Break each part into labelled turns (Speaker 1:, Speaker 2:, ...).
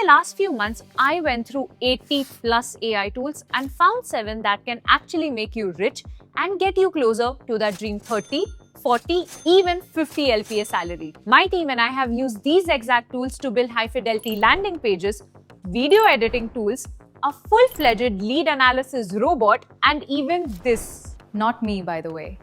Speaker 1: last few months, I went through 80 plus AI tools and found 7 that can actually make you rich and get you closer to that dream 30, 40, even 50 LPA salary. My team and I have used these exact tools to build high-fidelity landing pages, video editing tools, a full-fledged lead analysis robot, and even this.
Speaker 2: Not me, by the way.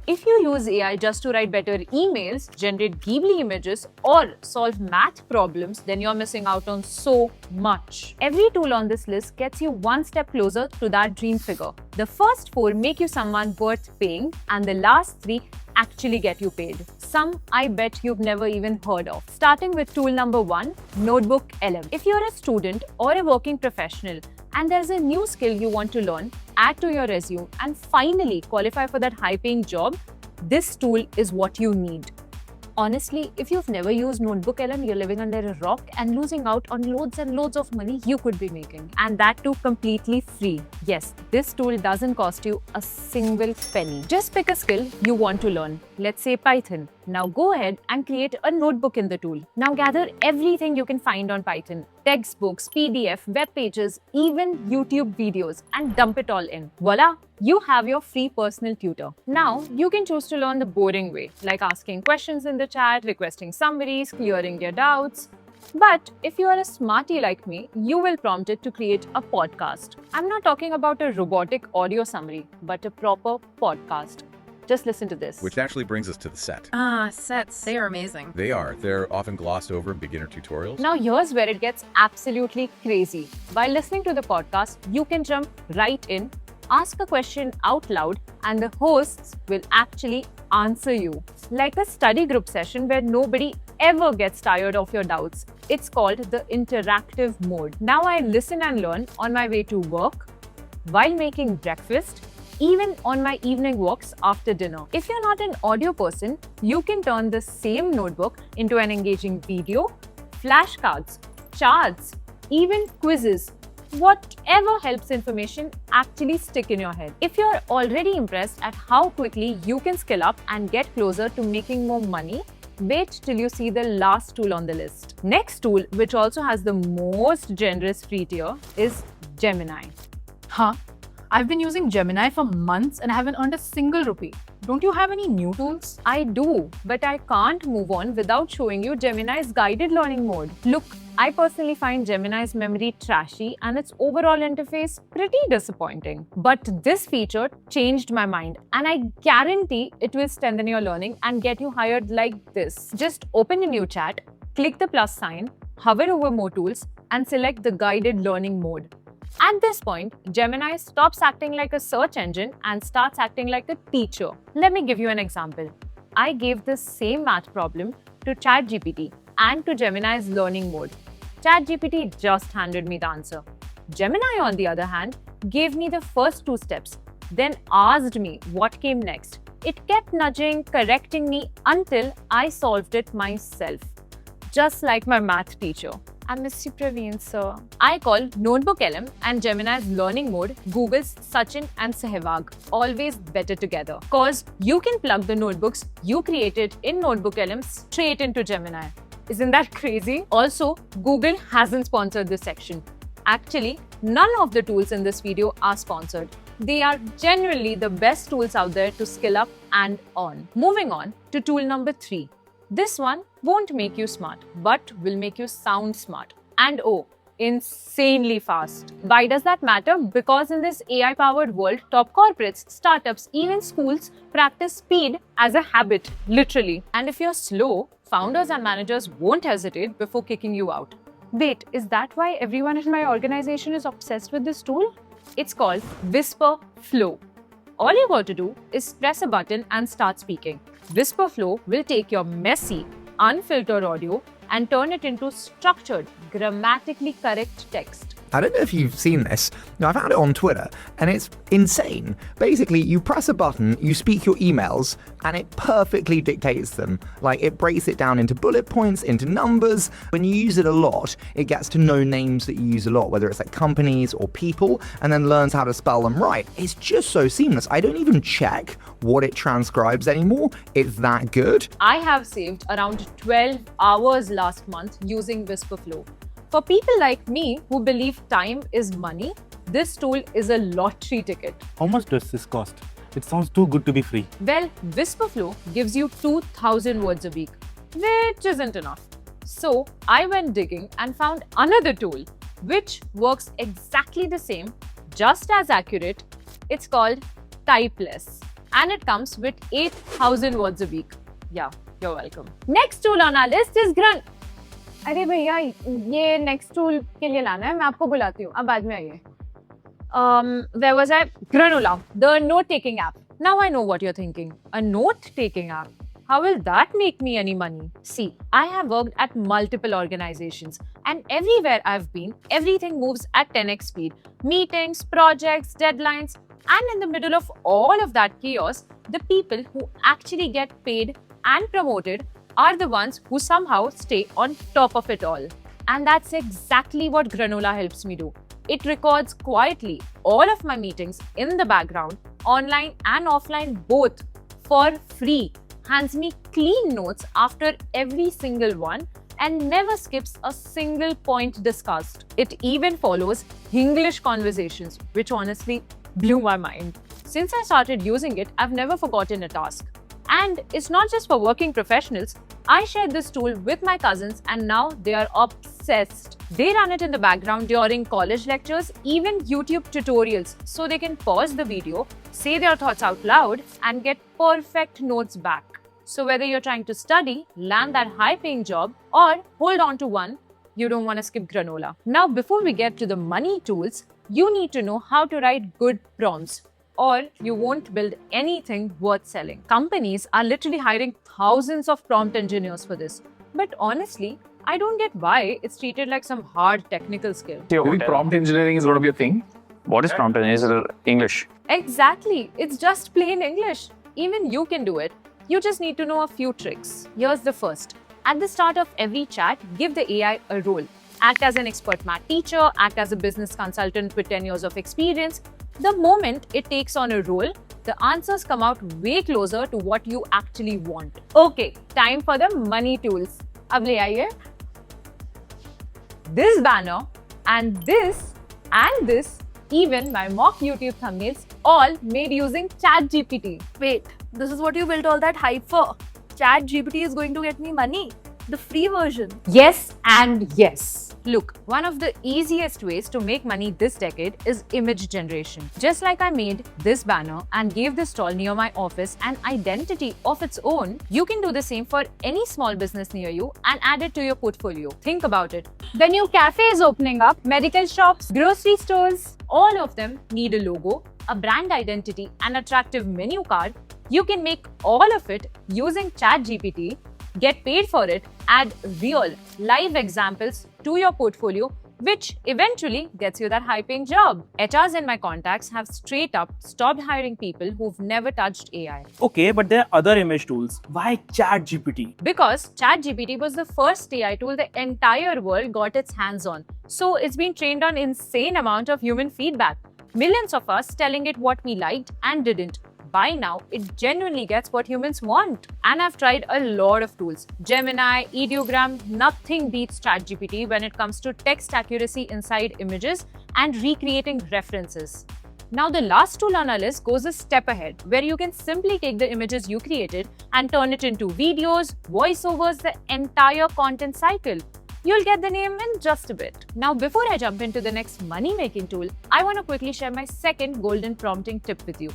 Speaker 1: If you use AI just to write better emails, generate Ghibli images, or solve math problems, then you're missing out on so much. Every tool on this list gets you one step closer to that dream figure. The first 4 make you someone worth paying, and the last 3 actually get you paid. Some I bet you've never even heard of. Starting with tool number 1, Notebook LM. If you're a student or a working professional and there's a new skill you want to learn, add to your resume, and finally qualify for that high-paying job, this tool is what you need. Honestly, if you've never used Notebook LM, you're living under a rock and losing out on loads and loads of money you could be making. And that too completely free. Yes, this tool doesn't cost you a single penny. Just pick a skill you want to learn. Let's say Python. Now go ahead and create a notebook in the tool. Now gather everything you can find on Python. Textbooks, PDF, web pages, even YouTube videos, and dump it all in. Voila! You have your free personal tutor. Now, you can choose to learn the boring way, like asking questions in the chat, requesting summaries, clearing your doubts. But if you are a smarty like me, you will prompt it to create a podcast. I'm not talking about a robotic audio summary, but a proper podcast. Just listen to this.
Speaker 3: Which actually brings us to the set.
Speaker 2: Sets. They are amazing.
Speaker 3: They are. They're often glossed over in beginner tutorials.
Speaker 1: Now here's where it gets absolutely crazy. While listening to the podcast, you can jump right in, ask a question out loud, and the hosts will actually answer you. Like a study group session where nobody ever gets tired of your doubts. It's called the interactive mode. Now I listen and learn on my way to work, while making breakfast, even on my evening walks after dinner. If you're not an audio person, you can turn the same notebook into an engaging video, flashcards, charts, even quizzes. Whatever helps information actually stick in your head. If you're already impressed at how quickly you can skill up and get closer to making more money, wait till you see the last tool on the list. Next tool, which also has the most generous free tier, is Gemini.
Speaker 2: Huh? I've been using Gemini for months and I haven't earned a single rupee. Don't you have any new tools?
Speaker 1: I do, but I can't move on without showing you Gemini's guided learning mode. Look, I personally find Gemini's memory trashy and its overall interface pretty disappointing. But this feature changed my mind, and I guarantee it will strengthen your learning and get you hired like this. Just open a new chat, click the plus sign, hover over more tools, and select the guided learning mode. At this point, Gemini stops acting like a search engine and starts acting like a teacher. Let me give you an example. I gave the same math problem to ChatGPT and to Gemini's learning mode. ChatGPT just handed me the answer. Gemini, on the other hand, gave me the first 2 steps, then asked me what came next. It kept nudging, correcting me until I solved it myself. Just like my math teacher. I miss you, Praveen, sir. I call Notebook LM and Gemini's learning mode Google's Sachin and Sehwag, always better together. Cause you can plug the notebooks you created in Notebook LM straight into Gemini. Isn't that crazy? Also, Google hasn't sponsored this section. Actually, none of the tools in this video are sponsored. They are genuinely the best tools out there to skill up and on. Moving on to tool number 3. This one won't make you smart, but will make you sound smart. And oh, insanely fast. Why does that matter? Because in this AI-powered world, top corporates, startups, even schools practice speed as a habit, literally. And if you're slow, founders and managers won't hesitate before kicking you out. Wait, is that why everyone in my organization is obsessed with this tool? It's called Whisper Flow. All you got to do is press a button and start speaking. Whisper Flow will take your messy, unfiltered audio and turn it into structured, grammatically correct text.
Speaker 4: I don't know if you've seen this. I found it on Twitter, and it's insane. Basically, you press a button, you speak your emails, and it perfectly dictates them. Like, it breaks it down into bullet points, into numbers. When you use it a lot, it gets to know names that you use a lot, whether it's like companies or people, and then learns how to spell them right. It's just so seamless. I don't even check what it transcribes anymore. It's that good.
Speaker 1: I have saved around 12 hours last month using Whisper Flow. For people like me who believe time is money, this tool is a lottery ticket.
Speaker 5: How much does this cost? It sounds too good to be free.
Speaker 1: Well, Whisperflow gives you 2000 words a week, which isn't enough. So I went digging and found another tool which works exactly the same, just as accurate. It's called Typeless and it comes with 8000 words a week. Yeah, you're welcome. Next tool on our list is Grun.
Speaker 6: अरे भैया ये next tool के लिए लाना है, मैं आपको बुलाती हूँ, अब बाद में आइए.
Speaker 1: Where was I? Granola, the note-taking app. Now I know what you're thinking. A note-taking app? How will that make me any money? See, I have worked at multiple organizations and everywhere I've been, everything moves at 10x speed. Meetings, projects, deadlines, and in the middle of all of that chaos, the people who actually get paid and promoted are the ones who somehow stay on top of it all. And that's exactly what Granola helps me do. It records quietly all of my meetings in the background, online and offline both, for free, hands me clean notes after every single one, and never skips a single point discussed. It even follows English conversations, which honestly blew my mind. Since I started using it, I've never forgotten a task. And it's not just for working professionals. I shared this tool with my cousins and now they are obsessed. They run it in the background during college lectures, even YouTube tutorials, so they can pause the video, say their thoughts out loud, and get perfect notes back. So whether you're trying to study, land that high-paying job, or hold on to one, you don't want to skip Granola. Now, before we get to the money tools, you need to know how to write good prompts, or you won't build anything worth selling. Companies are literally hiring thousands of prompt engineers for this. But honestly, I don't get why it's treated like some hard technical skill.
Speaker 7: Do you think prompt engineering is going to be a thing? What is prompt engineering? Is it English?
Speaker 1: Exactly. It's just plain English. Even you can do it. You just need to know a few tricks. Here's the first. At the start of every chat, give the AI a role. Act as an expert math teacher, act as a business consultant with 10 years of experience. The moment it takes on a role, the answers come out way closer to what you actually want. Okay, time for the money tools. Ab le aaiye. This banner and this, even my mock YouTube thumbnails, all made using ChatGPT.
Speaker 6: Wait, this is what you built all that hype for? ChatGPT is going to get me money? The free version?
Speaker 1: Yes and yes. Look, one of the easiest ways to make money this decade is image generation. Just like I made this banner and gave this stall near my office an identity of its own, you can do the same for any small business near you and add it to your portfolio. Think about it.
Speaker 6: The new cafe is opening up,
Speaker 1: Medical shops, grocery stores, all of them need a logo, a brand identity, an attractive menu card. You can make all of it using ChatGPT, get paid for it, add real, live examples to your portfolio, which eventually gets you that high-paying job. HRs in my contacts have straight up stopped hiring people who've never touched AI.
Speaker 5: Okay, but there are other image tools. Why ChatGPT?
Speaker 1: Because ChatGPT was the first AI tool the entire world got its hands on. So it's been trained on insane amount of human feedback. Millions of us telling it what we liked and didn't. By now, it genuinely gets what humans want. And I've tried a lot of tools. Gemini, Ideogram, nothing beats ChatGPT when it comes to text accuracy inside images and recreating references. Now, the last tool on our list goes a step ahead, where you can simply take the images you created and turn it into videos, voiceovers, the entire content cycle. You'll get the name in just a bit. Now, before I jump into the next money-making tool, I want to quickly share my second golden prompting tip with you.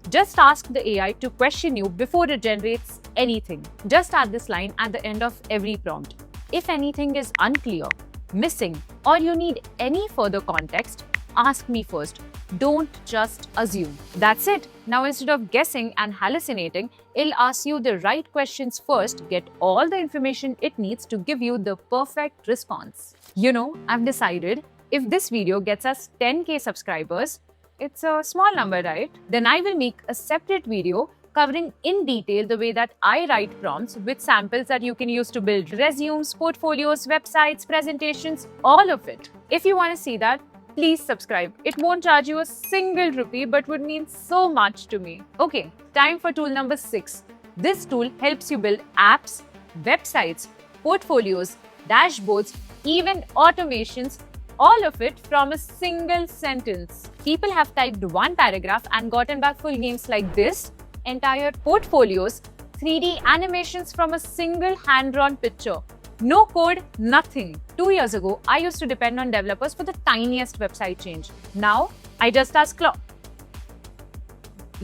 Speaker 1: Just ask the AI to question you before it generates anything. Just add this line at the end of every prompt. If anything is unclear, missing, or you need any further context, ask me first. Don't just assume. That's it. Now, instead of guessing and hallucinating, it'll ask you the right questions first, get all the information it needs to give you the perfect response. You know, I've decided if this video gets us 10K subscribers, it's a small number, right? Then I will make a separate video covering in detail the way that I write prompts with samples that you can use to build resumes, portfolios, websites, presentations, all of it. If you want to see that, please subscribe. It won't charge you a single rupee, but would mean so much to me. Okay, time for tool number 6. This tool helps you build apps, websites, portfolios, dashboards, even automations, all of it from a single sentence. People have typed one paragraph and gotten back full games like this, entire portfolios, 3D animations from a single hand-drawn picture. No code, nothing. 2 years ago, I used to depend on developers for the tiniest website change. Now, I just ask Claude.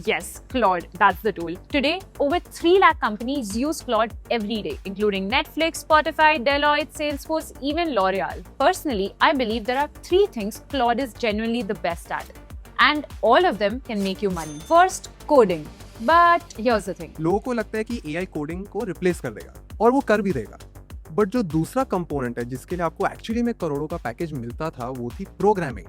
Speaker 1: Yes, Claude, that's the tool. Today, over 3 lakh companies use Claude every day, including Netflix, Spotify, Deloitte, Salesforce, even L'Oreal. Personally, I believe there are 3 things Claude is genuinely the best at. And all of them can make you money. First, coding. But here's the thing.
Speaker 8: लोगों को लगता है कि AI coding को replace कर देगा और वो कर भी देगा, बट जो दूसरा कंपोनेंट है जिसके लिए आपको एक्चुअली में करोड़ों का पैकेज मिलता था वो थी programming.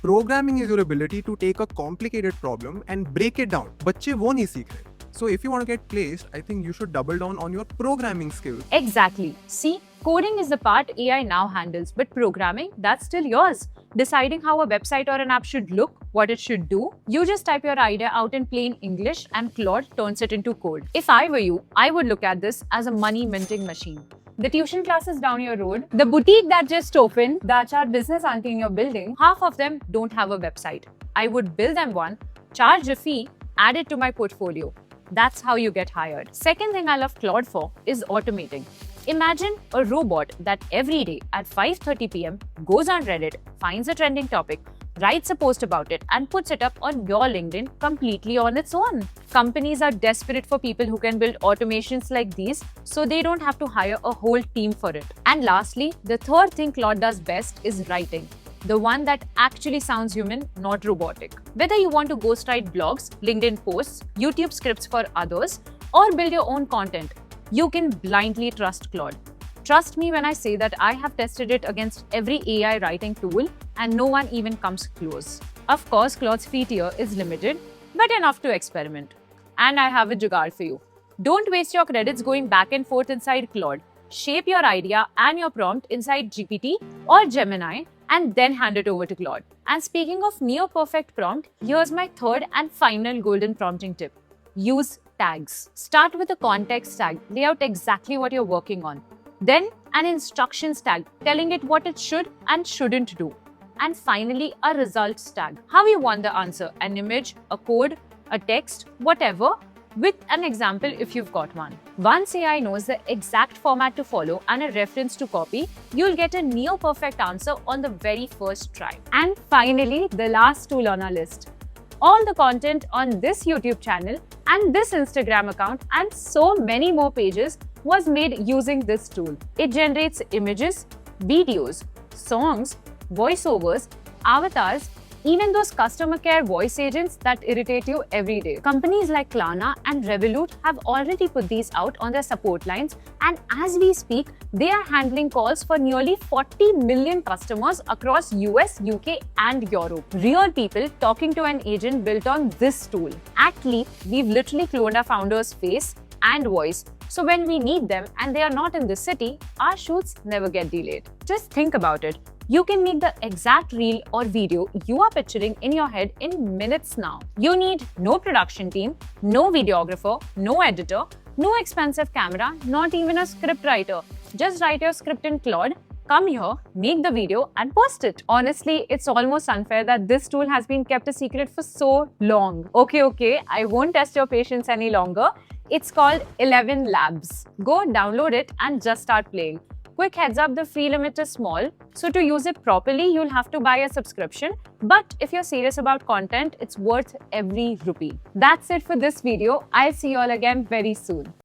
Speaker 8: Programming is your ability to take a complicated problem and break it down. बच्चे वो नहीं सीख रहे. So if you want to get placed, I think you should double down on your programming skills.
Speaker 1: Exactly. See, coding is the part AI now handles, but programming, that's still yours. Deciding how a website or an app should look, what it should do, you just type your idea out in plain English and Claude turns it into code. If I were you, I would look at this as a money minting machine. The tuition classes down your road, the boutique that just opened, the HR business auntie in your building, half of them don't have a website. I would build them one, charge a fee, add it to my portfolio. That's how you get hired. Second thing I love Claude for is automating. Imagine a robot that every day at 5:30 p.m. goes on Reddit, finds a trending topic, writes a post about it and puts it up on your LinkedIn completely on its own. Companies are desperate for people who can build automations like these so they don't have to hire a whole team for it. And lastly, the third thing Claude does best is writing. The one that actually sounds human, not robotic. Whether you want to ghostwrite blogs, LinkedIn posts, YouTube scripts for others, or build your own content, you can blindly trust Claude. Trust me when I say that I have tested it against every AI writing tool and no one even comes close. Of course, Claude's free tier is limited, but enough to experiment. And I have a jugaad for you. Don't waste your credits going back and forth inside Claude. Shape your idea and your prompt inside GPT or Gemini and then hand it over to Claude. And speaking of near-perfect prompt, here's my third and final golden prompting tip. Use tags. Start with a context tag. Lay out exactly what you're working on. Then an instructions tag telling it what it should and shouldn't do. And finally, a results tag. How you want the answer, an image, a code, a text, whatever, with an example if you've got one. Once AI knows the exact format to follow and a reference to copy, you'll get a near-perfect answer on the very first try. And finally, the last tool on our list. All the content on this YouTube channel and this Instagram account and so many more pages was made using this tool. It generates images, videos, songs, voiceovers, avatars, even those customer care voice agents that irritate you every day. Companies like Klarna and Revolut have already put these out on their support lines, and as we speak, they are handling calls for nearly 40 million customers across US, UK and Europe. Real people talking to an agent built on this tool. At Leap, we've literally cloned our founder's face and voice, so when we need them and they are not in the city, our shoots never get delayed. Just think about it. You can make the exact reel or video you are picturing in your head in minutes now. You need no production team, no videographer, no editor, no expensive camera, not even a script writer. Just write your script in Claude, come here, make the video and post it. Honestly, it's almost unfair that this tool has been kept a secret for so long. Okay, I won't test your patience any longer. It's called 11 Labs. Go download it and just start playing. Quick heads up, the free limit is small, so to use it properly, you'll have to buy a subscription. But if you're serious about content, it's worth every rupee. That's it for this video. I'll see you all again very soon.